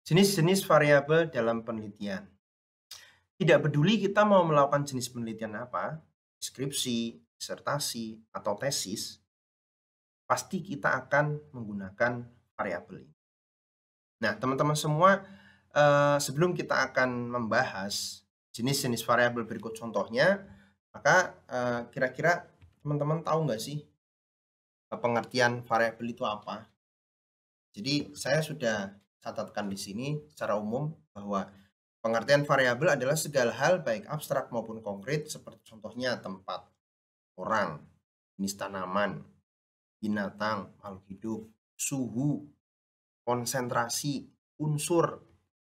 Jenis-jenis variabel dalam penelitian. Tidak peduli kita mau melakukan jenis penelitian apa, skripsi, disertasi, atau tesis, pasti kita akan menggunakan variabel ini. Nah, teman-teman semua, sebelum kita akan membahas jenis-jenis variabel berikut contohnya, maka kira-kira teman-teman tahu nggak sih pengertian variabel itu apa? Jadi saya sudah catatkan di sini secara umum bahwa pengertian variabel adalah segala hal baik abstrak maupun konkret seperti contohnya tempat, orang, jenis tanaman, binatang, makhluk hidup, suhu, konsentrasi, unsur,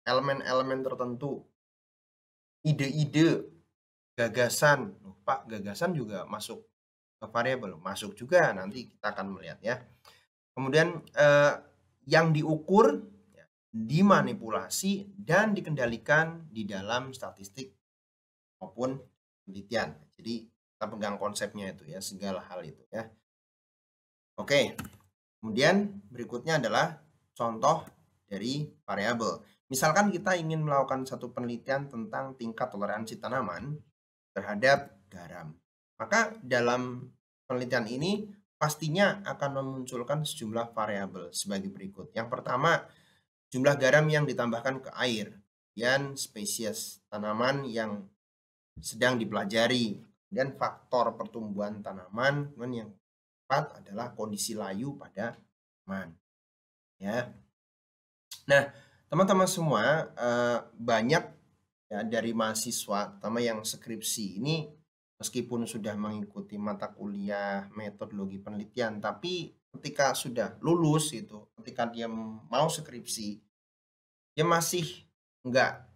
elemen-elemen tertentu, ide-ide, gagasan. Loh, Pak, gagasan juga masuk ke variabel? Masuk juga, nanti kita akan melihat ya. Kemudian yang diukur, ya, dimanipulasi, dan dikendalikan di dalam statistik maupun penelitian. Jadi kita pegang konsepnya itu ya, segala hal itu ya. Oke, kemudian berikutnya adalah contoh dari variabel. Misalkan kita ingin melakukan satu penelitian tentang tingkat toleransi tanaman terhadap garam. Maka dalam penelitian ini pastinya akan memunculkan sejumlah variabel sebagai berikut. Yang pertama, jumlah garam yang ditambahkan ke air, kemudian spesies tanaman yang sedang dipelajari, dan faktor pertumbuhan tanaman, kemudian yang keempat adalah kondisi layu pada tanaman. Ya. Nah, teman-teman semua, banyak ya dari mahasiswa, terutama yang skripsi ini, meskipun sudah mengikuti mata kuliah metodologi penelitian, tapi ketika sudah lulus itu, ketika dia mau skripsi, dia masih nggak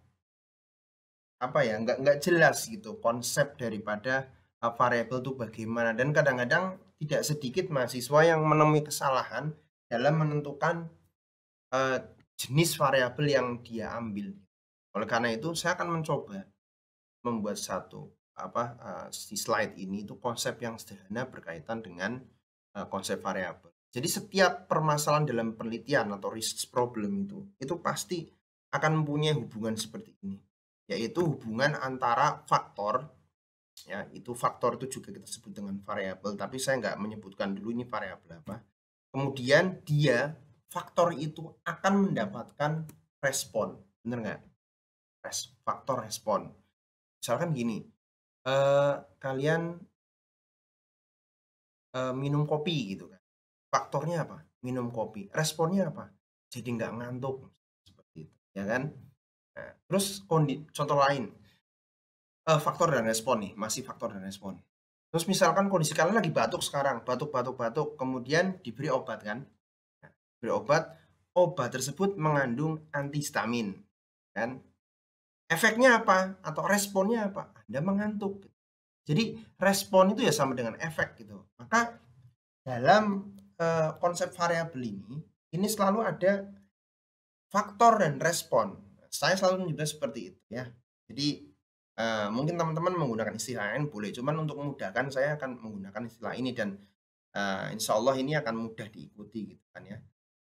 nggak jelas gitu konsep daripada variabel itu bagaimana, dan kadang-kadang tidak sedikit mahasiswa yang menemui kesalahan dalam menentukan jenis variabel yang dia ambil. Oleh karena itu saya akan mencoba membuat satu si slide ini itu konsep yang sederhana berkaitan dengan konsep variabel. Jadi setiap permasalahan dalam penelitian atau research problem itu pasti akan mempunyai hubungan seperti ini, yaitu hubungan antara faktor, ya itu faktor itu juga kita sebut dengan variabel, tapi saya nggak menyebutkan dulu ini variabel apa. Kemudian faktor itu akan mendapatkan respon, bener nggak? Faktor respon. Misalkan gini, kalian minum kopi gitu kan. Faktornya apa? Minum kopi. Responnya apa? Jadi nggak ngantuk, seperti itu, ya kan? Nah, terus contoh lain, faktor dan respon nih, masih faktor dan respon. Terus misalkan kondisi kalian lagi batuk sekarang, batuk batuk batuk, kemudian diberi obat kan. Nah, diberi obat tersebut mengandung antihistamin, kan. Efeknya apa? Atau responnya apa? Anda mengantuk. Jadi respon itu ya sama dengan efek gitu. Maka dalam, konsep variabel ini selalu ada faktor dan respon. Saya selalu menyebutnya seperti itu ya. Jadi, mungkin teman-teman menggunakan istilah lain boleh, cuman untuk memudahkan saya akan menggunakan istilah ini, dan, insya Allah ini akan mudah diikuti gitu kan ya.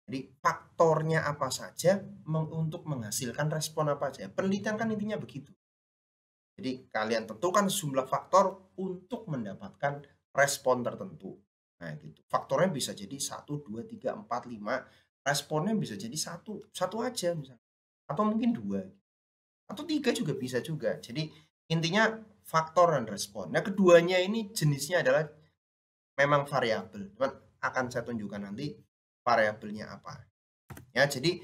Jadi faktornya apa saja untuk menghasilkan respon apa saja. Penelitian kan intinya begitu. Jadi kalian tentukan sejumlah faktor untuk mendapatkan respon tertentu. Nah gitu. Faktornya bisa jadi 1, 2, 3, 4, 5. Responnya bisa jadi satu aja misalnya. Atau mungkin 2, atau 3 juga bisa juga. Jadi intinya faktor dan respon. Nah keduanya ini jenisnya adalah memang variabel. Cuman akan saya tunjukkan nanti variabelnya apa. Ya, jadi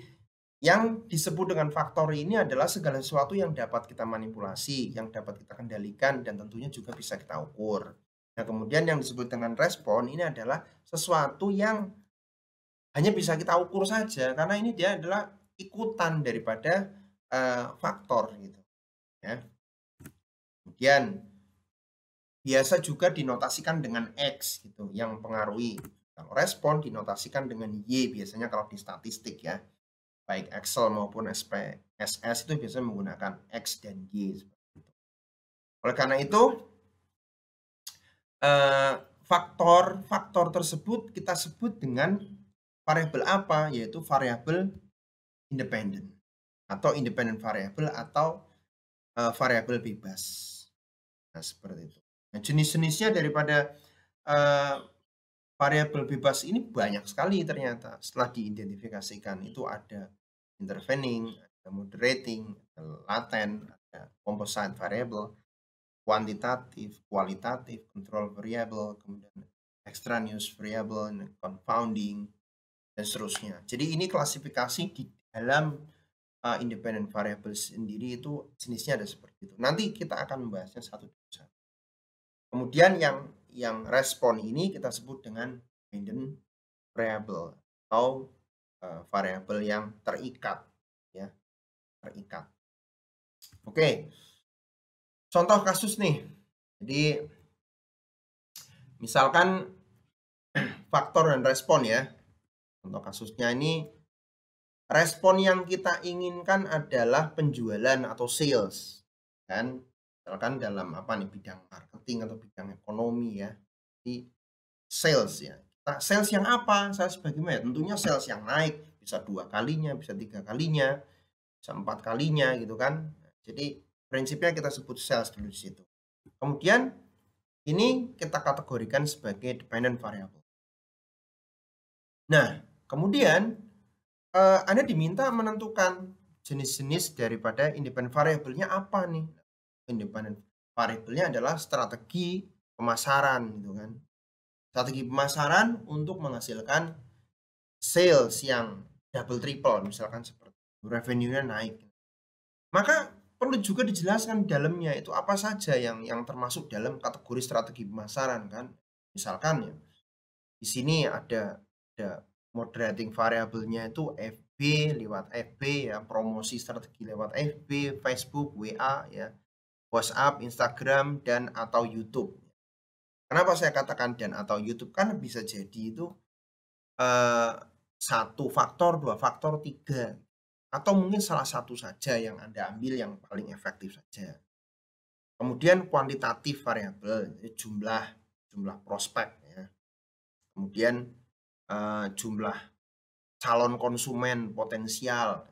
yang disebut dengan faktor ini adalah segala sesuatu yang dapat kita manipulasi, yang dapat kita kendalikan, dan tentunya juga bisa kita ukur. Nah, kemudian yang disebut dengan respon ini adalah sesuatu yang hanya bisa kita ukur saja, karena ini dia adalah ikutan daripada faktor gitu. Ya. Kemudian biasa juga dinotasikan dengan X gitu, yang mempengaruhi. Kalau respon dinotasikan dengan Y biasanya kalau di statistik ya. Baik Excel maupun SPSS itu biasanya menggunakan X dan Y seperti itu. Oleh karena itu, faktor-faktor tersebut kita sebut dengan variabel apa? Yaitu variabel independen. atau independent variable atau variabel bebas. Nah, seperti itu. Nah, jenis-jenisnya daripada variabel bebas ini banyak sekali ternyata. Setelah diidentifikasikan itu ada intervening, ada moderating, ada latent, ada composite variable, kuantitatif, kualitatif, control variable, kemudian extraneous variable, confounding, dan seterusnya. Jadi ini klasifikasi di dalam independent variable sendiri itu jenisnya ada seperti itu. Nanti kita akan membahasnya satu persatu. Kemudian yang respon ini kita sebut dengan dependent variable atau variabel yang terikat, ya, terikat. Oke, contoh kasus nih. Jadi misalkan faktor dan respon ya. Contoh kasusnya ini respon yang kita inginkan adalah penjualan atau sales, kan? Misalkan dalam apa nih bidang marketing atau bidang ekonomi ya. Jadi sales ya. Nah, sales yang apa? Sales bagaimana? Tentunya sales yang naik, bisa 2 kalinya, bisa 3 kalinya, bisa 4 kalinya gitu kan. Jadi prinsipnya kita sebut sales dulu di situ. Kemudian ini kita kategorikan sebagai dependent variable. Nah, kemudian Anda diminta menentukan jenis-jenis daripada independent variable-nya apa nih? Independent variable-nya adalah strategi pemasaran gitu kan. Strategi pemasaran untuk menghasilkan sales yang double triple misalkan seperti revenue-nya naik. Maka perlu juga dijelaskan di dalamnya itu apa saja yang termasuk dalam kategori strategi pemasaran kan. Misalkan ya di sini ada moderating variabelnya itu FB lewat FB ya, promosi strategi lewat FB, Facebook, WA ya, WhatsApp, Instagram dan atau YouTube. Kenapa saya katakan dan atau YouTube? Kan bisa jadi itu 1 faktor, 2 faktor, 3 atau mungkin salah satu saja yang Anda ambil yang paling efektif saja. Kemudian kuantitatif variabel, jumlah prospek ya. Kemudian jumlah calon konsumen potensial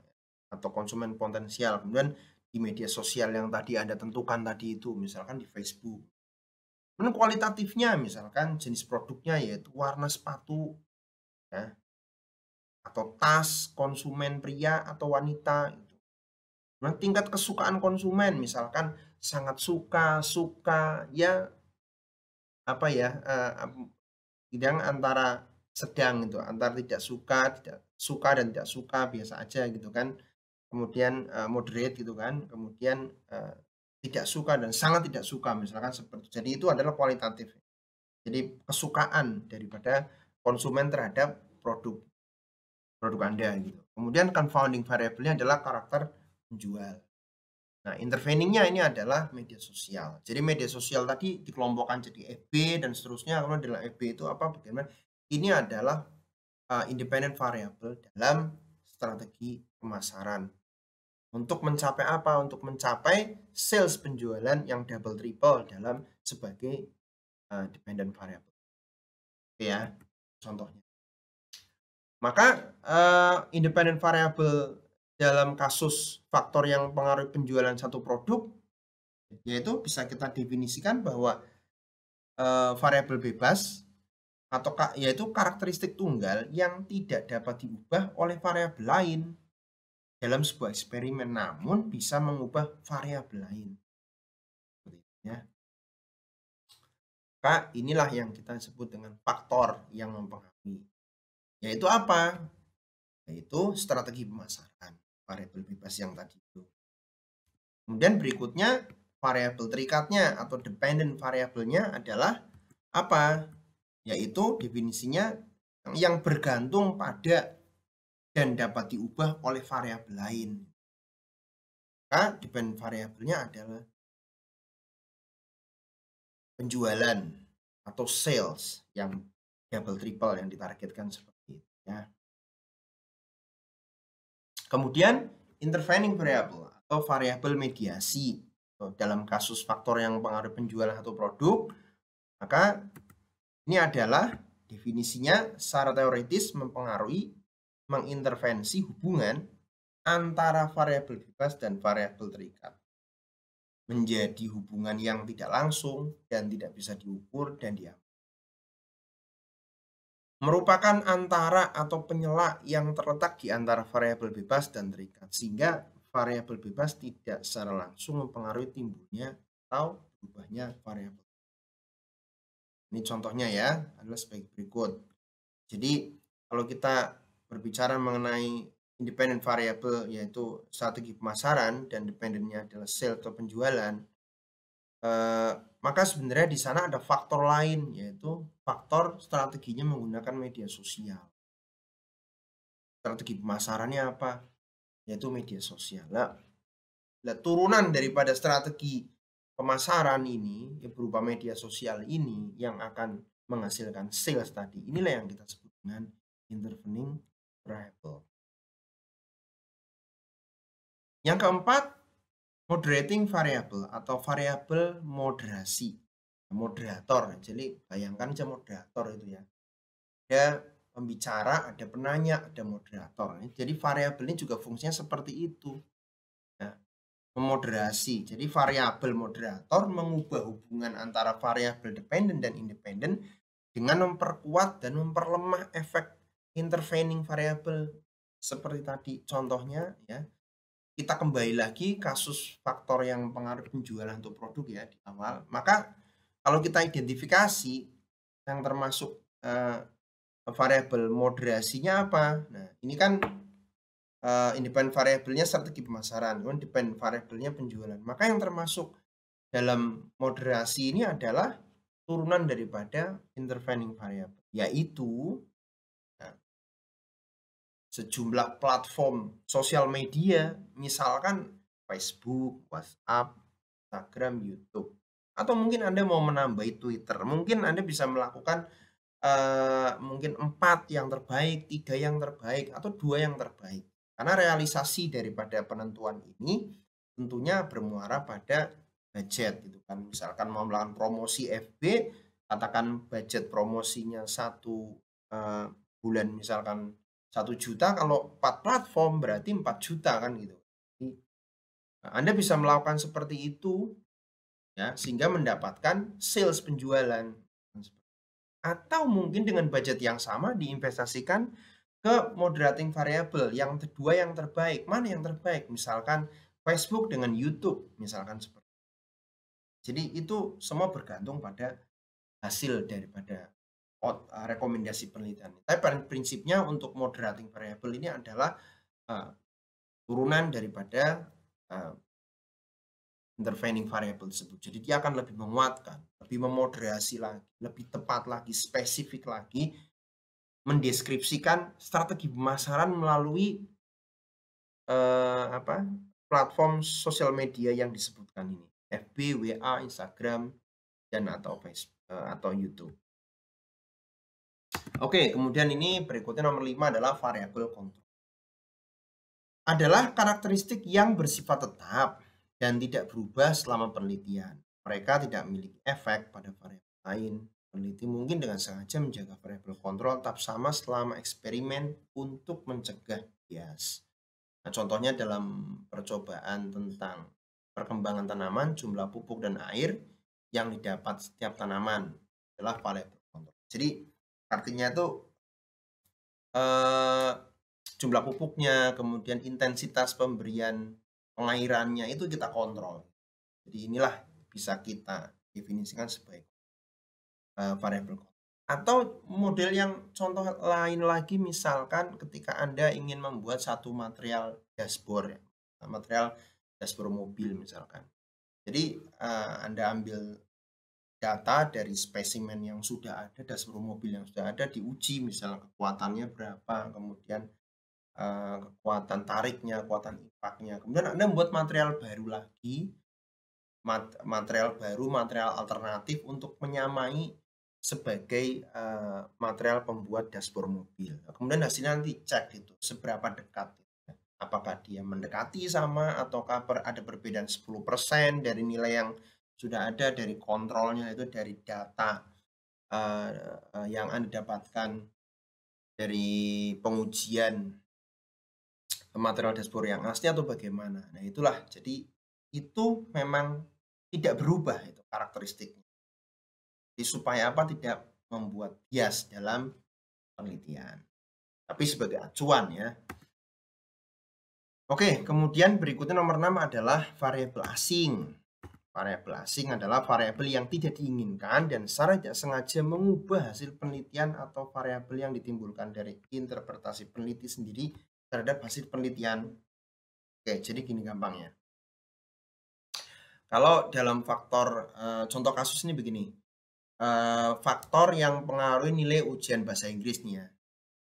atau konsumen potensial. Kemudian di media sosial yang tadi Anda tentukan tadi itu, misalkan di Facebook. Kemudian kualitatifnya misalkan jenis produknya yaitu warna sepatu ya, atau tas konsumen pria atau wanita gitu. Nah, tingkat kesukaan konsumen misalkan sangat suka, ya apa ya, yang antara sedang itu, antara tidak suka dan tidak suka biasa aja gitu kan. Kemudian moderate gitu kan, kemudian tidak suka dan sangat tidak suka misalkan seperti jadi itu adalah kualitatif. Jadi kesukaan daripada konsumen terhadap produk Anda gitu. Kemudian confounding variable-nya adalah karakter penjual. Nah, interveningnya ini adalah media sosial. Jadi media sosial tadi dikelompokkan jadi FB dan seterusnya. Kemudian dalam FB itu apa? Bagaimana? Ini adalah independent variable dalam strategi pemasaran. Untuk mencapai apa? Untuk mencapai sales penjualan yang double triple dalam sebagai dependent variable. Oke ya, contohnya. Maka independent variable dalam kasus faktor yang mempengaruhi penjualan satu produk yaitu bisa kita definisikan bahwa variabel bebas atau yaitu karakteristik tunggal yang tidak dapat diubah oleh variabel lain dalam sebuah eksperimen namun bisa mengubah variabel lain. Ya. Maka inilah yang kita sebut dengan faktor yang mempengaruhi. Yaitu apa? Yaitu strategi pemasaran, variabel bebas yang tadi itu. Kemudian berikutnya variabel terikatnya atau dependent variabelnya adalah apa? Yaitu definisinya yang bergantung pada dan dapat diubah oleh variabel lain. Maka dependent variabelnya adalah penjualan atau sales yang double triple yang ditargetkan seperti itu ya. Kemudian intervening variable atau variabel mediasi dalam kasus faktor yang mempengaruhi penjualan satu produk, maka ini adalah definisinya secara teoritis mengintervensi hubungan antara variabel bebas dan variabel terikat menjadi hubungan yang tidak langsung dan tidak bisa diukur dan diamati. Merupakan antara atau penyela yang terletak di antara variabel bebas dan terikat, sehingga variabel bebas tidak secara langsung mempengaruhi timbulnya atau berubahnya variabel. Ini contohnya ya, adalah sebagai berikut. Jadi kalau kita berbicara mengenai independent variable, yaitu strategi pemasaran dan dependennya adalah sales atau penjualan, maka sebenarnya di sana ada faktor lain, yaitu faktor strateginya menggunakan media sosial. Strategi pemasarannya apa? Yaitu media sosial. Nah, turunan daripada strategi pemasaran ini ya berupa media sosial ini yang akan menghasilkan sales tadi. Inilah yang kita sebut dengan intervening variable. Yang keempat, moderating variable atau variabel moderasi. Moderator. Jadi bayangkan aja moderator itu ya. Ada pembicara, ada penanya, ada moderator. Jadi variabel ini juga fungsinya seperti itu. Nah, memoderasi. Jadi variabel moderator mengubah hubungan antara variabel dependent dan independent dengan memperkuat dan memperlemah efek intervening variable. Seperti tadi contohnya ya. Kita kembali lagi kasus faktor yang mempengaruhi penjualan untuk produk ya di awal. Maka kalau kita identifikasi yang termasuk variabel moderasinya apa? Nah, ini kan independent variabelnya strategi pemasaran, kemudian dependent variabelnya penjualan. Maka yang termasuk dalam moderasi ini adalah turunan daripada intervening variable, yaitu sejumlah platform sosial media, misalkan Facebook, WhatsApp, Instagram, YouTube. Atau mungkin Anda mau menambahi Twitter, mungkin Anda bisa melakukan mungkin 4 yang terbaik, 3 yang terbaik, atau 2 yang terbaik. Karena realisasi daripada penentuan ini tentunya bermuara pada budget gitu kan. Misalkan mau melakukan promosi FB, katakan budget promosinya 1 bulan misalkan 1 juta, kalau 4 platform berarti 4 juta kan gitu. Jadi, Anda bisa melakukan seperti itu ya, sehingga mendapatkan sales penjualan. Atau mungkin dengan budget yang sama diinvestasikan ke moderating variable yang kedua yang terbaik. Mana yang terbaik? Misalkan Facebook dengan YouTube, misalkan seperti. Jadi itu semua bergantung pada hasil daripada rekomendasi penelitian. Tapi pada prinsipnya untuk moderating variable ini adalah turunan daripada intervening variable tersebut. Jadi dia akan lebih menguatkan, lebih memoderasi lagi, lebih tepat lagi, spesifik lagi, mendeskripsikan strategi pemasaran melalui platform sosial media yang disebutkan ini, FB, WA, Instagram, dan atau Facebook atau YouTube. Oke, kemudian ini berikutnya nomor 5 adalah variabel kontrol. Adalah karakteristik yang bersifat tetap dan tidak berubah selama penelitian. Mereka tidak memiliki efek pada variabel lain. Peneliti mungkin dengan sengaja menjaga variabel kontrol tetap sama selama eksperimen untuk mencegah bias. Nah, contohnya dalam percobaan tentang perkembangan tanaman, jumlah pupuk dan air yang didapat setiap tanaman adalah variabel kontrol. Jadi artinya itu jumlah pupuknya, kemudian intensitas pemberian pengairannya itu kita kontrol. Jadi inilah bisa kita definisikan sebagai variabel kontrol. Atau model yang contoh lain lagi, misalkan ketika Anda ingin membuat satu material dashboard, material dashboard mobil misalkan. Jadi Anda ambil data dari spesimen yang sudah ada, dashboard mobil yang sudah ada, diuji misalnya kekuatannya berapa, kemudian kekuatan tariknya, kekuatan impaknya. Kemudian Anda membuat material baru lagi, material baru, material alternatif untuk menyamai sebagai material pembuat dashboard mobil. Kemudian hasilnya nanti cek itu seberapa dekat. Apakah dia mendekati sama ataukah ada perbedaan 10% dari nilai yang sudah ada dari kontrolnya, itu dari data yang Anda dapatkan dari pengujian material dashboard yang asli atau bagaimana. Nah, itulah. Jadi itu memang tidak berubah itu karakteristiknya. Jadi supaya apa? Tidak membuat bias dalam penelitian. Tapi sebagai acuan ya. Oke, kemudian berikutnya nomor 6 adalah variabel asing. Variabel asing adalah variabel yang tidak diinginkan dan secara tidak sengaja mengubah hasil penelitian atau variabel yang ditimbulkan dari interpretasi peneliti sendiri terhadap hasil penelitian. Oke, jadi gini gampangnya. Kalau dalam faktor, contoh kasus ini begini, faktor yang pengaruhi nilai ujian bahasa Inggris nih ya.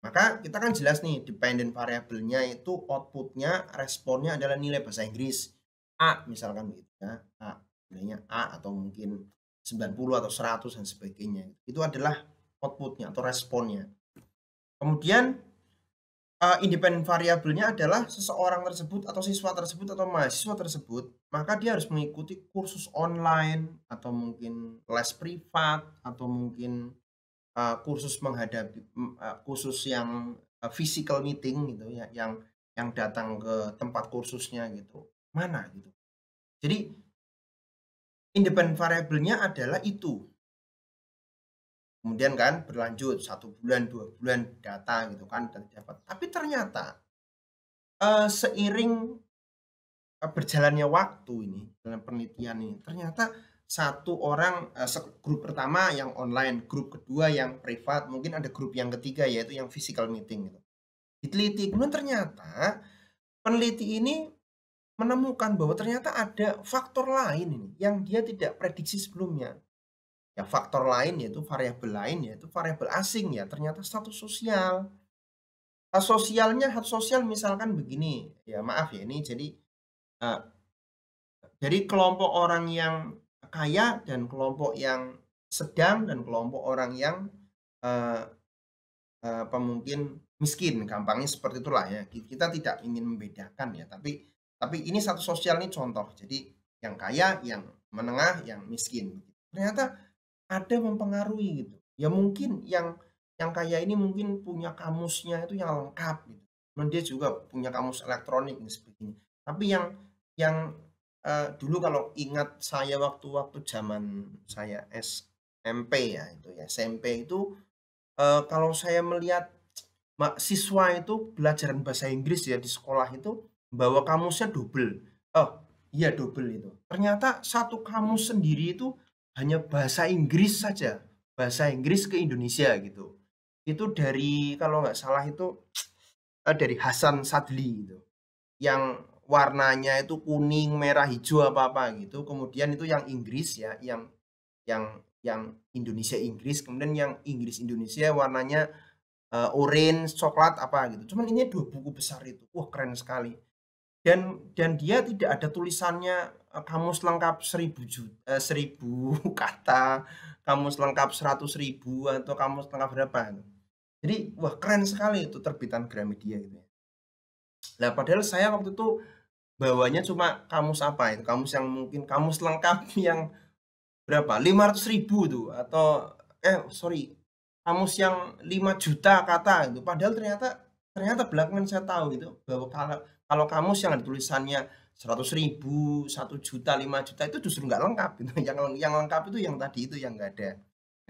Maka kita kan jelas nih dependent variabelnya itu outputnya, responnya adalah nilai bahasa Inggris. A misalkan gitu ya, A, nilainya A atau mungkin 90 atau 100 dan sebagainya. Itu adalah outputnya atau responnya. Kemudian independent variabelnya adalah seseorang tersebut atau siswa tersebut atau mahasiswa tersebut, maka dia harus mengikuti kursus online atau mungkin les privat atau mungkin kursus menghadapi kursus yang physical meeting gitu ya, yang datang ke tempat kursusnya gitu, mana gitu. Jadi independent variabelnya adalah itu. Kemudian kan berlanjut 1 bulan, 2 bulan data gitu kan dapat. Tapi ternyata seiring berjalannya waktu ini dalam penelitian ini, ternyata satu orang grup pertama yang online, grup kedua yang privat, mungkin ada grup yang ketiga yaitu yang physical meeting gitu. Diteliti, kemudian ternyata peneliti ini menemukan bahwa ternyata ada faktor lain ini yang dia tidak prediksi sebelumnya. Ya faktor lain yaitu variabel asing ya, ternyata status sosial. Status sosial misalkan begini, ya maaf ya ini jadi kelompok orang yang kaya dan kelompok yang sedang dan kelompok orang yang eee mungkin miskin, gampangnya seperti itulah ya. Kita tidak ingin membedakan ya, tapi ini satu sosial ini contoh. Jadi yang kaya, yang menengah, yang miskin. Ternyata ada mempengaruhi gitu. Ya mungkin yang kaya ini mungkin punya kamusnya itu yang lengkap gitu. Kemudian dia juga punya kamus elektronik dan sebagainya. Tapi yang dulu kalau ingat saya waktu zaman saya SMP ya, itu ya, SMP itu kalau saya melihat siswa itu pelajaran bahasa Inggris ya di sekolah itu bawa kamusnya double. Oh, iya double itu. Ternyata satu kamus sendiri itu hanya bahasa Inggris saja, bahasa Inggris ke Indonesia gitu. Itu dari kalau nggak salah itu dari Hasan Sadli gitu. Yang warnanya itu kuning, merah, hijau apa-apa gitu. Kemudian itu yang Inggris ya, yang Indonesia Inggris, kemudian yang Inggris Indonesia warnanya orange, coklat, apa gitu. Cuman ini 2 buku besar itu. Wah, keren sekali. Dan dia tidak ada tulisannya, kamus lengkap 1000 kata, kamus lengkap 100.000 atau kamus lengkap berapa gitu. Jadi, wah keren sekali itu terbitan Gramedia gitu ya. Lah padahal saya waktu itu bawanya cuma kamus apa itu, kamus yang mungkin kamus lengkap yang berapa, 500.000 tuh atau sorry, kamus yang 5 juta kata gitu. Padahal ternyata ternyata belakangan saya tahu gitu bahwa kalau kamus yang ada tulisannya 100.000, 1 juta, 5 juta itu justru nggak lengkap gitu. Yang lengkap itu yang tadi itu yang nggak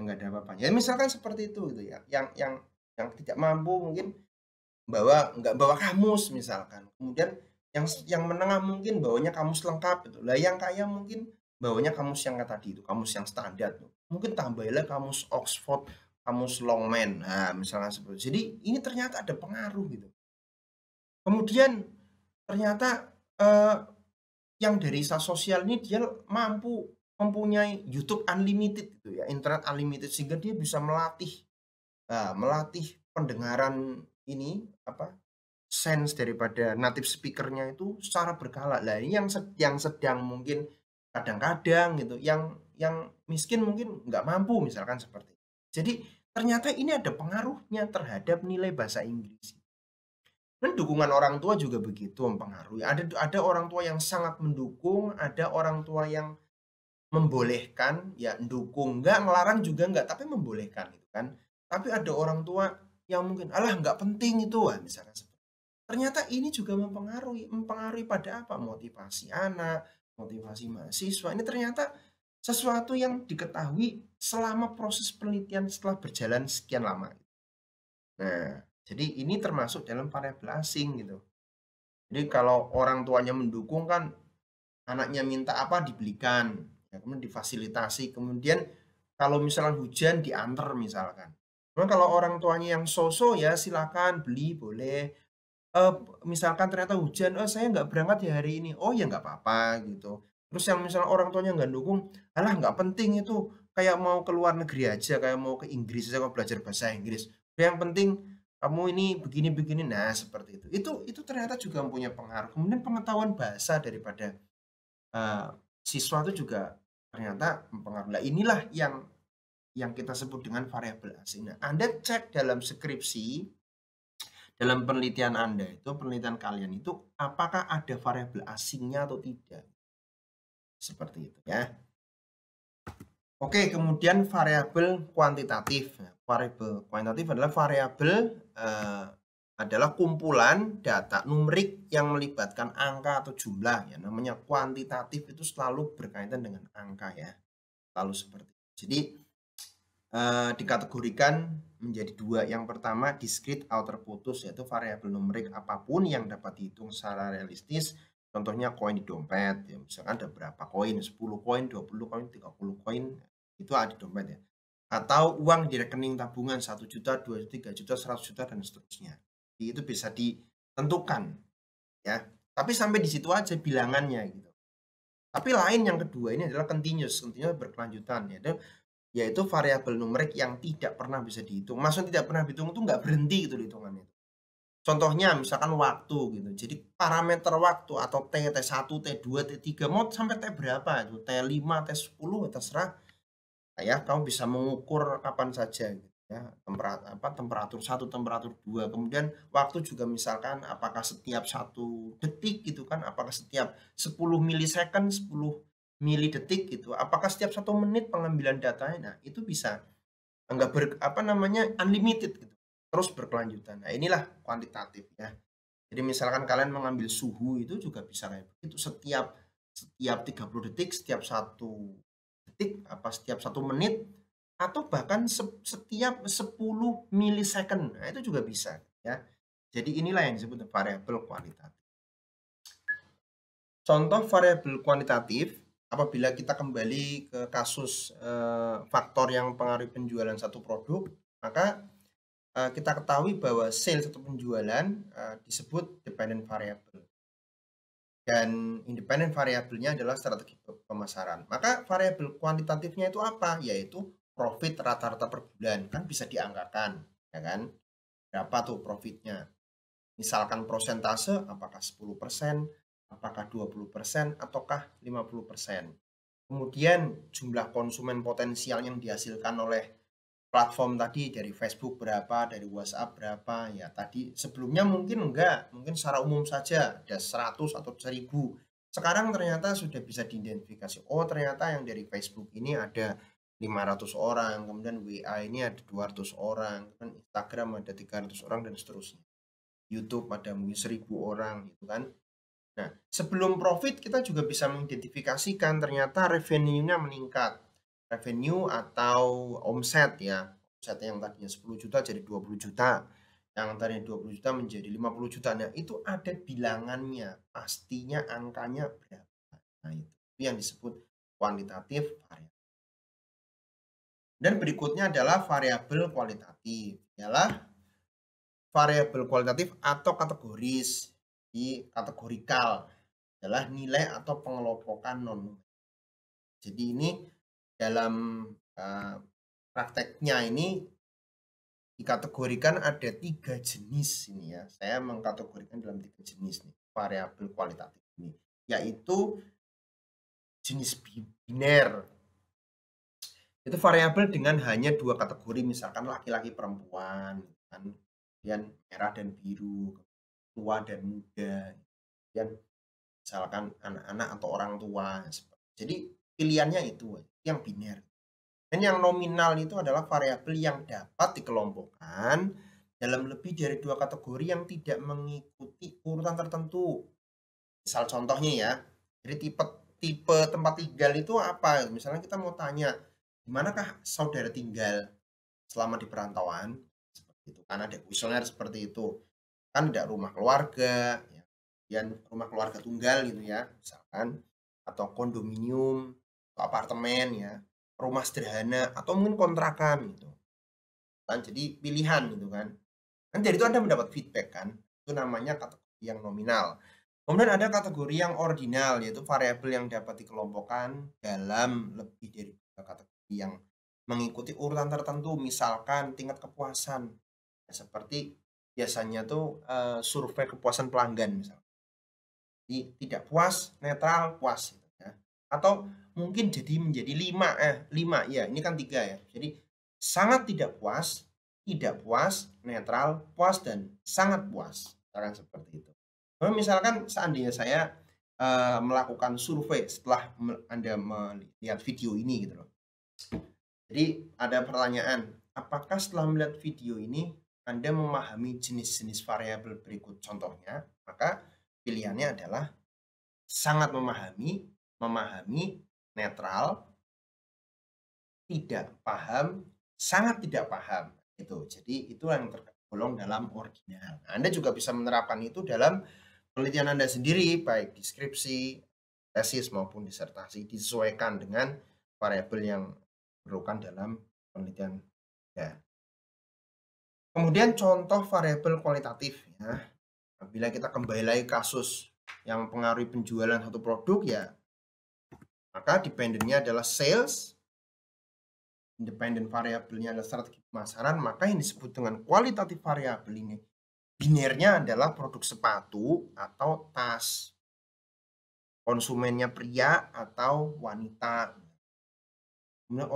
ada apa-apanya. Ya misalkan seperti itu gitu ya, yang tidak mampu mungkin nggak bawa kamus misalkan. Kemudian yang menengah mungkin bawanya kamus lengkap gitu. Lah yang kaya mungkin bawanya kamus yang kayak tadi itu, kamus yang standar tuh. Mungkin tambahilah kamus Oxford, kamus Longman. Nah, misalnya seperti itu. Jadi ini ternyata ada pengaruh gitu. Kemudian ternyata yang dari sosial ini dia mampu mempunyai YouTube Unlimited gitu ya, internet unlimited sehingga dia bisa melatih pendengaran ini apa sense daripada native speaker-nya itu secara berkala. Lah ini yang sedang mungkin kadang-kadang gitu, yang miskin mungkin nggak mampu misalkan seperti itu. Jadi ternyata ini ada pengaruhnya terhadap nilai bahasa Inggris. Dan dukungan orang tua juga begitu mempengaruhi. Ada orang tua yang sangat mendukung, ada orang tua yang membolehkan, ya dukung, nggak ngelarang juga nggak, tapi membolehkan gitu kan. Tapi ada orang tua yang mungkin, "Alah nggak penting itu," misalnya seperti itu. Ternyata ini juga mempengaruhi pada apa? Motivasi anak, motivasi mahasiswa. Ini ternyata sesuatu yang diketahui selama proses penelitian setelah berjalan sekian lama. Nah, jadi ini termasuk dalam variabel asing gitu. Jadi kalau orang tuanya mendukung kan anaknya minta apa dibelikan, ya, kemudian difasilitasi, kemudian kalau misalkan hujan diantar misalkan. Cuman kalau orang tuanya yang so-so ya silakan beli boleh. Eee, Misalkan ternyata hujan, saya nggak berangkat ya hari ini." "Oh ya nggak apa-apa," gitu. Terus yang misalnya orang tuanya nggak dukung, "Alah nggak penting itu, kayak mau ke luar negeri aja, kayak mau ke Inggris aja, mau belajar bahasa Inggris. Yang penting kamu ini begini-begini." Nah seperti itu. Itu ternyata juga mempunyai pengaruh. Kemudian pengetahuan bahasa daripada, eee, siswa itu juga ternyata mempengaruhi. Nah inilah yang kita sebut dengan variabel asing. Nah Anda cek dalam skripsi dalam penelitian Anda itu, penelitian kalian itu, apakah ada variabel asingnya atau tidak? Seperti itu ya. Oke, kemudian variabel kuantitatif. Nah, variabel kuantitatif adalah variabel adalah kumpulan data numerik yang melibatkan angka atau jumlah ya. Namanya kuantitatif itu selalu berkaitan dengan angka ya. Selalu seperti itu. Jadi dikategorikan menjadi dua. Yang pertama discrete atau terputus, yaitu variabel numerik apapun yang dapat dihitung secara realistis. Contohnya koin di dompet, ya misalkan ada berapa koin, 10 koin, 20 koin, 30 koin, itu ada di dompet ya. Atau uang di rekening tabungan 1 juta, 2 juta, 3 juta, 100 juta, dan seterusnya. Jadi itu bisa ditentukan ya. Tapi sampai di situ aja bilangannya gitu. Tapi lain yang kedua ini adalah continuous berkelanjutan ya. Yaitu variabel numerik yang tidak pernah bisa dihitung. Maksudnya tidak pernah dihitung itu nggak berhenti gitu hitungannya. Contohnya misalkan waktu gitu. Jadi parameter waktu atau T, T1, T2, T3 mau sampai T berapa itu, T5, T10 terserah. Ya, kamu bisa mengukur kapan saja gitu ya. Temperatur 1, temperatur 2. Kemudian waktu juga misalkan apakah setiap 1 detik gitu kan, apakah setiap 10 milisecond, 10 milidetik gitu, apakah setiap 1 menit pengambilan datanya. Nah, itu bisa enggak unlimited gitu, terus berkelanjutan. Nah, inilah kuantitatif ya. Jadi misalkan kalian mengambil suhu itu juga bisa kayak begitu, setiap setiap 30 detik, setiap 1 detik, setiap 1 menit, atau bahkan setiap 10 milisecond. Nah, itu juga bisa ya. Jadi inilah yang disebut variabel kualitatif. Contoh variabel kuantitatif, apabila kita kembali ke kasus faktor yang mempengaruhi penjualan satu produk, maka kita ketahui bahwa sales atau penjualan disebut dependent variable. Dan independent variabelnya adalah strategi pemasaran. Maka variabel kuantitatifnya itu apa? Yaitu profit rata-rata per bulan. Kan bisa dianggarkan, ya kan? Berapa tuh profitnya? Misalkan prosentase, apakah 10%, apakah 20%, ataukah 50%. Kemudian jumlah konsumen potensial yang dihasilkan oleh platform tadi, dari Facebook berapa, dari WhatsApp berapa, ya tadi sebelumnya mungkin enggak, mungkin secara umum saja ada 100 atau 1000. Sekarang ternyata sudah bisa diidentifikasi, oh ternyata yang dari Facebook ini ada 500 orang, kemudian WA ini ada 200 orang, kan Instagram ada 300 orang dan seterusnya. YouTube ada mungkin 1000 orang gitu kan. Nah, sebelum profit kita juga bisa mengidentifikasikan ternyata revenue-nya meningkat. Revenue atau omset ya. Omset yang tadinya 10 juta jadi 20 juta. Yang tadinya 20 juta menjadi 50 juta. Nah, itu ada bilangannya. Pastinya angkanya berapa. Nah, itu yang disebut kuantitatif variabel. Dan berikutnya adalah variabel kualitatif. Ialah variabel kualitatif atau kategoris. Di kategorikal adalah nilai atau pengelompokan non. Jadi ini dalam prakteknya ini dikategorikan ada 3 jenis ini ya. Saya mengkategorikan dalam 3 jenis nih variabel kualitatif ini, yaitu jenis biner. Itu variabel dengan hanya 2 kategori, misalkan laki-laki perempuan kan, kemudian merah dan biru, tua dan muda, kemudian misalkan anak-anak atau orang tua. Jadi pilihannya itu yang biner. Dan yang nominal itu adalah variabel yang dapat dikelompokkan dalam lebih dari 2 kategori yang tidak mengikuti urutan tertentu. Misal contohnya ya, jadi tipe tipe tempat tinggal itu apa? Misalnya kita mau tanya, "Di manakah saudara tinggal selama di perantauan?" Seperti itu, kan ada kuesioner seperti itu. Kan ada rumah keluarga, ya, kemudian rumah keluarga tunggal gitu ya, misalkan, atau kondominium, atau apartemen ya, rumah sederhana, atau mungkin kontrakan gitu kan. Jadi pilihan gitu kan. Kan dari itu Anda mendapat feedback kan, itu namanya kategori yang nominal. Kemudian ada kategori yang ordinal, yaitu variabel yang dapat dikelompokkan dalam lebih dari 2 kategori yang mengikuti urutan tertentu, misalkan tingkat kepuasan. Ya, seperti biasanya tuh, survei kepuasan pelanggan misal. Jadi tidak puas, netral, puas gitu ya. Atau mungkin jadi menjadi 5 ya, ini kan 3 ya. Jadi sangat tidak puas, netral, puas, dan sangat puas. Misalkan seperti itu. Kalau misalkan seandainya saya, melakukan survei setelah Anda melihat video ini gitu loh. Jadi ada pertanyaan, apakah setelah melihat video ini Anda memahami jenis-jenis variabel berikut contohnya? Maka pilihannya adalah sangat memahami, memahami, netral, tidak paham, sangat tidak paham. Itu. Jadi itu yang tergolong dalam ordinal. Nah, Anda juga bisa menerapkan itu dalam penelitian Anda sendiri, baik deskripsi, tesis maupun disertasi, disesuaikan dengan variabel yang diperlukan dalam penelitian Anda. Kemudian contoh variabel kualitatif ya. Apabila kita kembali lagi kasus yang mempengaruhi penjualan satu produk ya, maka dependennya adalah sales, independent variabelnya adalah strategi pemasaran, maka yang disebut dengan kualitatif variabel ini binernya adalah produk sepatu atau tas, konsumennya pria atau wanita. Kemudian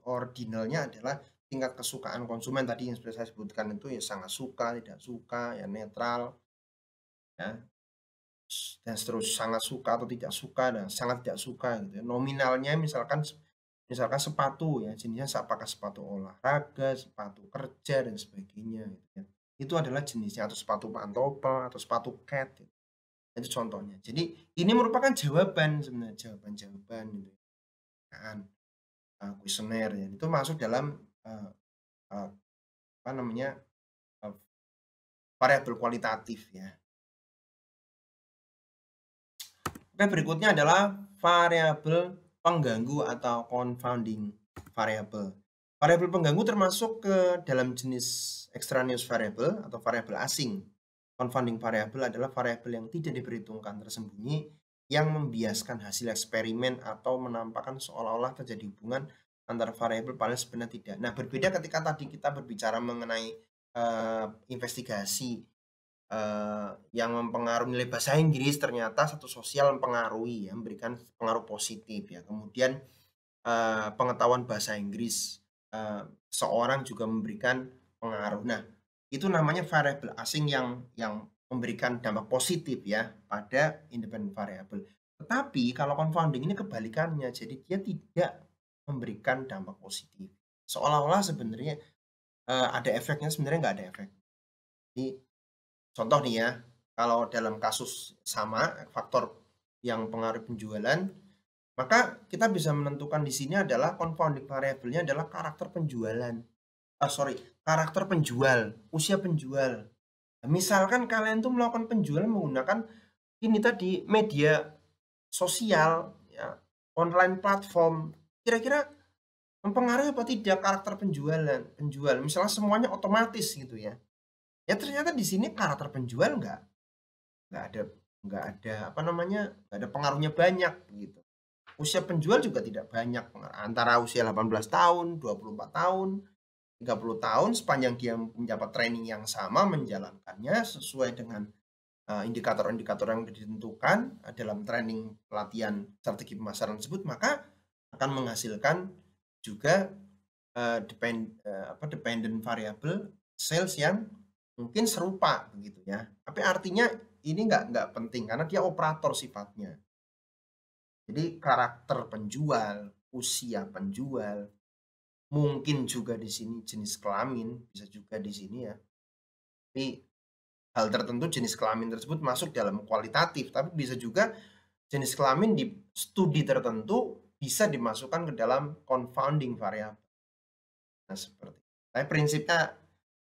ordinalnya adalah tingkat kesukaan konsumen, tadi yang sudah saya sebutkan itu ya sangat suka, tidak suka, ya netral, ya, dan seterusnya, sangat suka atau tidak suka, dan sangat tidak suka gitu ya. Nominalnya misalkan misalkan sepatu ya, jenisnya apakah sepatu olahraga, sepatu kerja, dan sebagainya gitu ya. Itu adalah jenisnya, atau sepatu pantopel, atau sepatu cat gitu. Itu contohnya. Jadi ini merupakan jawaban sebenarnya, jawaban-jawaban gitu ya, kan, kuesioner ya. Itu masuk dalam, eee eee, apa namanya, eee, variabel kualitatif ya. Oke, berikutnya adalah variabel pengganggu atau confounding variable. Variabel pengganggu termasuk ke dalam jenis extraneous variable atau variabel asing. Confounding variable adalah variabel yang tidak diperhitungkan tersembunyi yang membiaskan hasil eksperimen atau menampakkan seolah-olah terjadi hubungan antara variabel padahal sebenarnya tidak. Nah, berbeda ketika tadi kita berbicara mengenai investigasi yang mempengaruhi nilai bahasa Inggris, ternyata satu sosial mempengaruhi ya, memberikan pengaruh positif ya. Kemudian, pengetahuan bahasa Inggris, seorang juga memberikan pengaruh. Nah, itu namanya variabel asing yang memberikan dampak positif ya pada independent variable. Tetapi kalau confounding ini kebalikannya, jadi dia tidak memberikan dampak positif. Seolah-olah sebenarnya, ada efeknya, sebenarnya nggak ada efek. Jadi contoh nih ya, kalau dalam kasus sama, faktor yang pengaruh penjualan, maka kita bisa menentukan di sini adalah confounding variable-nya adalah karakter penjualan. Karakter penjual, usia penjual. Nah, misalkan kalian tuh melakukan penjualan menggunakan ini tadi, media sosial, ya, online platform, kira-kira mempengaruhi apa tidak karakter penjual? Misalnya semuanya otomatis gitu ya. Ya ternyata di sini karakter penjual nggak ada apa namanya, nggak ada pengaruhnya banyak gitu. Usia penjual juga tidak banyak antara usia 18 tahun, 24 tahun, 30 tahun, sepanjang dia mendapat training yang sama, menjalankannya sesuai dengan, indikator-indikator yang ditentukan, dalam training pelatihan strategi pemasaran tersebut, maka akan menghasilkan juga, dependent variable sales yang mungkin serupa begitu ya. Tapi artinya ini nggak penting karena dia operator sifatnya. Jadi karakter penjual, usia penjual, mungkin juga di sini jenis kelamin, bisa juga di sini ya. Tapi hal tertentu jenis kelamin tersebut masuk dalam kualitatif, tapi bisa juga jenis kelamin di studi tertentu bisa dimasukkan ke dalam confounding variable. Nah, seperti itu. Tapi prinsipnya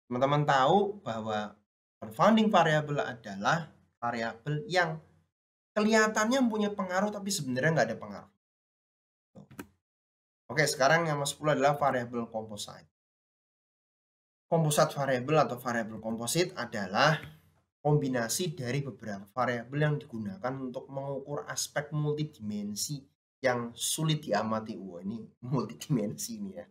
teman-teman tahu bahwa confounding variable adalah variabel yang kelihatannya punya pengaruh tapi sebenarnya nggak ada pengaruh. Oke, sekarang yang ke-10 adalah variabel composite. Composite variable atau variabel komposit adalah kombinasi dari beberapa variabel yang digunakan untuk mengukur aspek multidimensi yang sulit diamati. Wah, ini multidimensi ini ya.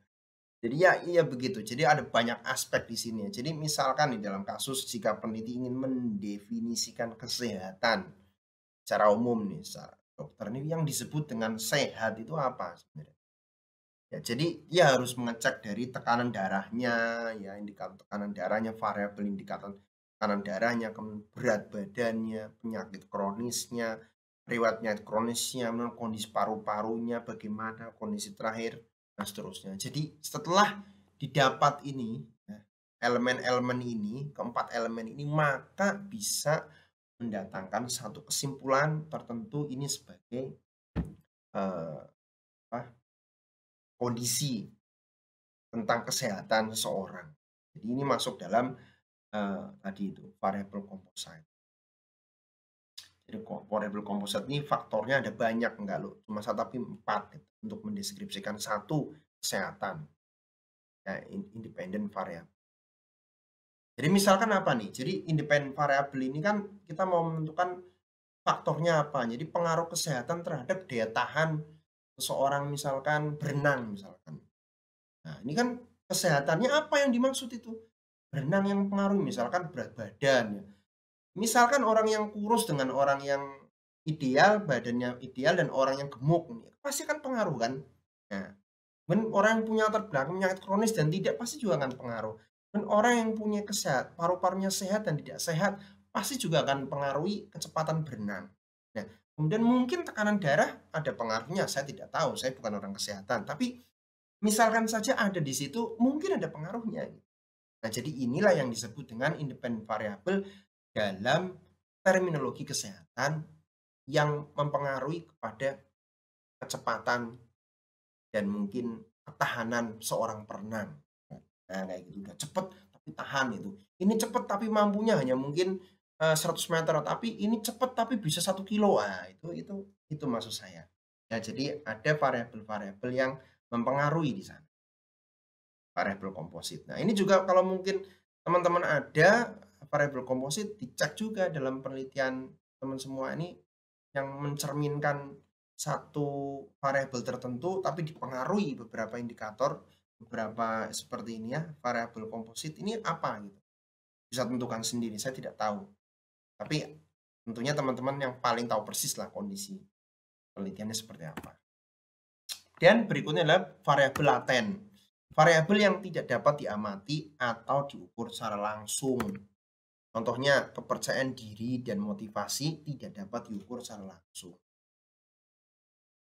Jadi ya iya begitu. Jadi ada banyak aspek di sini ya. Jadi misalkan di dalam kasus jika peneliti ingin mendefinisikan kesehatan secara umum nih, secara dokter ini yang disebut dengan sehat itu apa sebenarnya? Ya, jadi dia harus mengecek dari tekanan darahnya, ya indikator tekanan darahnya, variabel indikator tekanan darahnya, kemudian berat badannya, penyakit kronisnya, riwayat penyakit kronisnya, kondisi paru-parunya bagaimana, kondisi terakhir, dan seterusnya. Jadi setelah didapat ini, ya, elemen-elemen ini, keempat elemen ini, maka bisa mendatangkan satu kesimpulan tertentu ini sebagai apa, kondisi tentang kesehatan seseorang. Jadi ini masuk dalam tadi itu variabel composite. Jadi variabel composite ini faktornya ada banyak, enggak loh cuma satu tapi 4 gitu, untuk mendeskripsikan satu kesehatan. Ya, independent variable. Jadi misalkan apa nih? Jadi independent variable ini kan kita mau menentukan faktornya apa. Jadi pengaruh kesehatan terhadap daya tahan seseorang misalkan berenang misalkan. Nah, ini kan kesehatannya apa yang dimaksud itu? Berenang yang mempengaruhi misalkan berat badan ya. Misalkan orang yang kurus dengan orang yang ideal, badannya ideal dan orang yang gemuk nih, pasti kan pengaruh kan? Nah, orang yang punya latar belakang penyakit kronis dan tidak pasti juga akan pengaruh. Dan orang yang punya paru-parunya sehat dan tidak sehat pasti juga akan pengaruhi kecepatan berenang. Nah, kemudian mungkin tekanan darah ada pengaruhnya, saya tidak tahu, saya bukan orang kesehatan, tapi misalkan saja ada di situ, mungkin ada pengaruhnya. Nah, jadi inilah yang disebut dengan independent variable dalam terminologi kesehatan yang mempengaruhi kepada kecepatan dan mungkin ketahanan seorang perenang. Nah, kayak gitu udah cepet tapi tahan itu. Ini cepet tapi mampunya hanya mungkin 100 meter, tapi ini cepet tapi bisa 1 kilo. Ah, itu maksud saya. Ya, jadi ada variabel-variabel yang mempengaruhi di sana. Variabel komposit. Nah, ini juga kalau mungkin teman-teman ada variabel komposit, dicek juga dalam penelitian teman semua ini yang mencerminkan satu variabel tertentu tapi dipengaruhi beberapa indikator, beberapa seperti ini ya, variabel komposit ini apa gitu. Bisa tentukan sendiri, saya tidak tahu. Tapi tentunya teman-teman yang paling tahu persis lah kondisi penelitiannya seperti apa. Dan berikutnya adalah variabel laten. Variabel yang tidak dapat diamati atau diukur secara langsung. Contohnya, kepercayaan diri dan motivasi tidak dapat diukur secara langsung.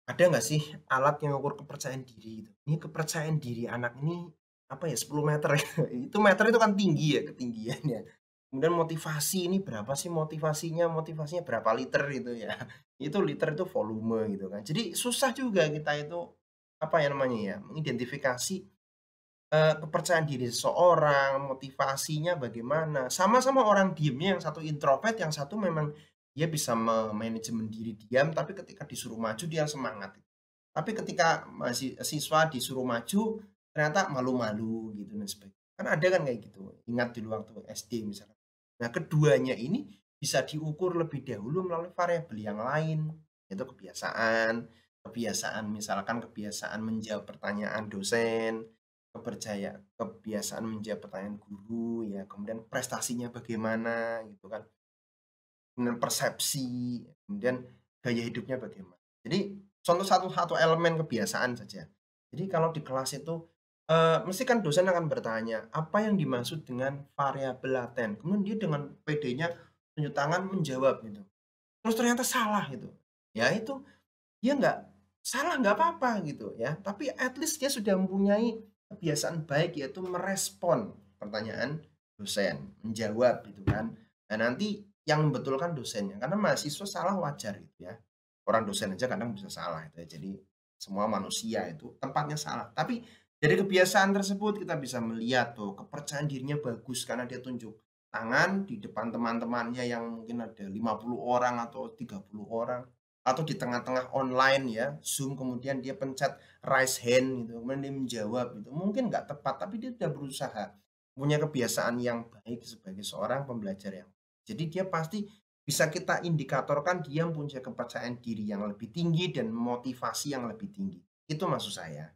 Ada nggak sih alat yang ukur kepercayaan diri gitu? Ini kepercayaan diri anak ini apa ya 10 meter ya. Itu meter itu kan tinggi ya ketinggiannya. Kemudian motivasi ini berapa sih motivasinya? Motivasinya berapa liter gitu ya. Itu liter itu volume gitu kan. Jadi susah juga kita itu apa ya namanya ya, mengidentifikasi kepercayaan diri seseorang, motivasinya bagaimana. Sama-sama orang diamnya, yang satu introvert, yang satu memang dia bisa manajemen diri diam, tapi ketika disuruh maju dia semangat. Tapi ketika masih siswa disuruh maju, ternyata malu-malu gitu dan sebagainya. Kan ada kan kayak gitu, ingat dulu waktu SD misalnya. Nah, keduanya ini bisa diukur lebih dahulu melalui variabel yang lain, yaitu kebiasaan. Kebiasaan misalkan kebiasaan menjawab pertanyaan dosen, kebiasaan menjawab pertanyaan guru ya, kemudian prestasinya bagaimana gitu kan. Kemudian persepsi, kemudian gaya hidupnya bagaimana. Jadi contoh satu elemen kebiasaan saja. Jadi kalau di kelas itu mesti kan dosen akan bertanya, apa yang dimaksud dengan variabel laten? Kemudian dia dengan PD-nya tunjuk tangan menjawab gitu. Terus ternyata salah gitu. Ya itu dia nggak salah nggak apa-apa gitu ya, tapi at least dia sudah mempunyai kebiasaan baik yaitu merespon pertanyaan dosen, menjawab gitu kan. Nah, nanti yang membetulkan dosennya, karena mahasiswa salah wajar gitu ya. Orang dosen aja kadang bisa salah itu ya. Jadi semua manusia itu tempatnya salah. Tapi dari kebiasaan tersebut kita bisa melihat tuh kepercayaan dirinya bagus karena dia tunjuk tangan di depan teman-temannya yang mungkin ada 50 orang atau 30 orang atau di tengah-tengah online ya, Zoom, kemudian dia pencet raise hand gitu, kemudian dia menjawab gitu. Mungkin nggak tepat tapi dia sudah berusaha. Punya kebiasaan yang baik sebagai seorang pembelajar yang jadi dia pasti bisa kita indikatorkan dia punya kepercayaan diri yang lebih tinggi dan motivasi yang lebih tinggi. Itu maksud saya.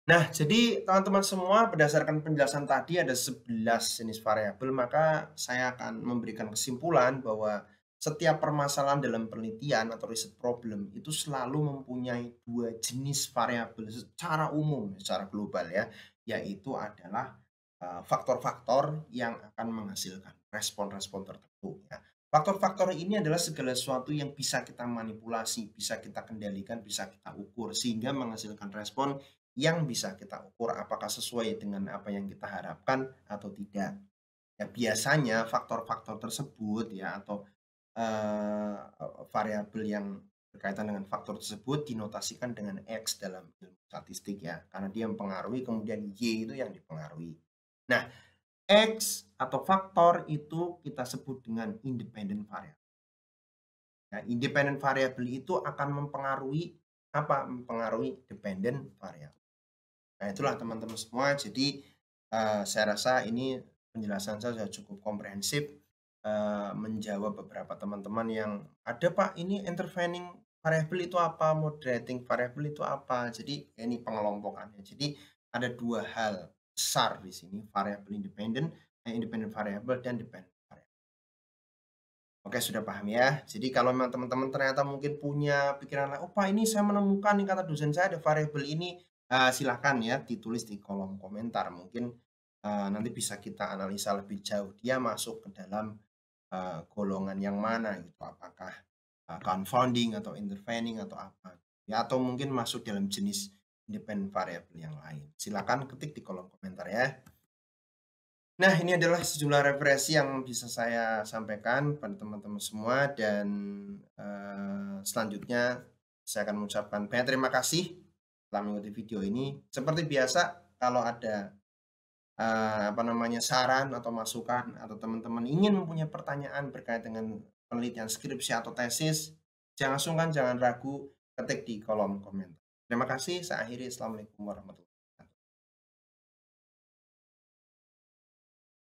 Nah, jadi teman-teman semua berdasarkan penjelasan tadi ada 11 jenis variabel, maka saya akan memberikan kesimpulan bahwa setiap permasalahan dalam penelitian atau riset problem itu selalu mempunyai 2 jenis variabel secara umum, secara global ya, yaitu adalah faktor-faktor yang akan menghasilkan respon-respon tertentu ya. Faktor-faktor ini adalah segala sesuatu yang bisa kita manipulasi, bisa kita kendalikan, bisa kita ukur sehingga menghasilkan respon yang bisa kita ukur apakah sesuai dengan apa yang kita harapkan atau tidak. Ya biasanya faktor-faktor tersebut ya atau, variabel yang berkaitan dengan faktor tersebut dinotasikan dengan X dalam ilmu statistik ya, karena dia mempengaruhi kemudian Y itu yang dipengaruhi. Nah, X atau faktor itu kita sebut dengan independent variable. Nah, independent variable itu akan mempengaruhi apa? Mempengaruhi dependent variable. Nah, itulah teman-teman semua. Jadi, saya rasa ini penjelasan saya sudah cukup komprehensif, menjawab beberapa teman-teman yang, "Ada Pak, ini intervening variable itu apa? Moderating variable itu apa?" Jadi ini pengelompokannya. Jadi ada 2 hal besar di sini, variable independent, independent variable dan dependent variable. Oke, sudah paham ya. Jadi kalau memang teman-teman ternyata mungkin punya pikiran lain, "Oh Pak, ini saya menemukan nih kata dosen saya ada variabel ini," silakan ya ditulis di kolom komentar. Mungkin, nanti bisa kita analisa lebih jauh, dia masuk ke dalam, golongan yang mana gitu, apakah, confounding atau intervening atau apa, ya atau mungkin masuk dalam jenis independent variable yang lain. Silakan ketik di kolom komentar ya. Nah, ini adalah sejumlah referensi yang bisa saya sampaikan pada teman-teman semua dan, selanjutnya saya akan mengucapkan banyak terima kasih telah mengikuti video ini. Seperti biasa kalau ada, apa namanya, saran atau masukan atau teman-teman ingin mempunyai pertanyaan berkait dengan penelitian skripsi atau tesis, jangan sungkan, jangan ragu, ketik di kolom komentar. Terima kasih, saya akhiri. Assalamualaikum warahmatullahi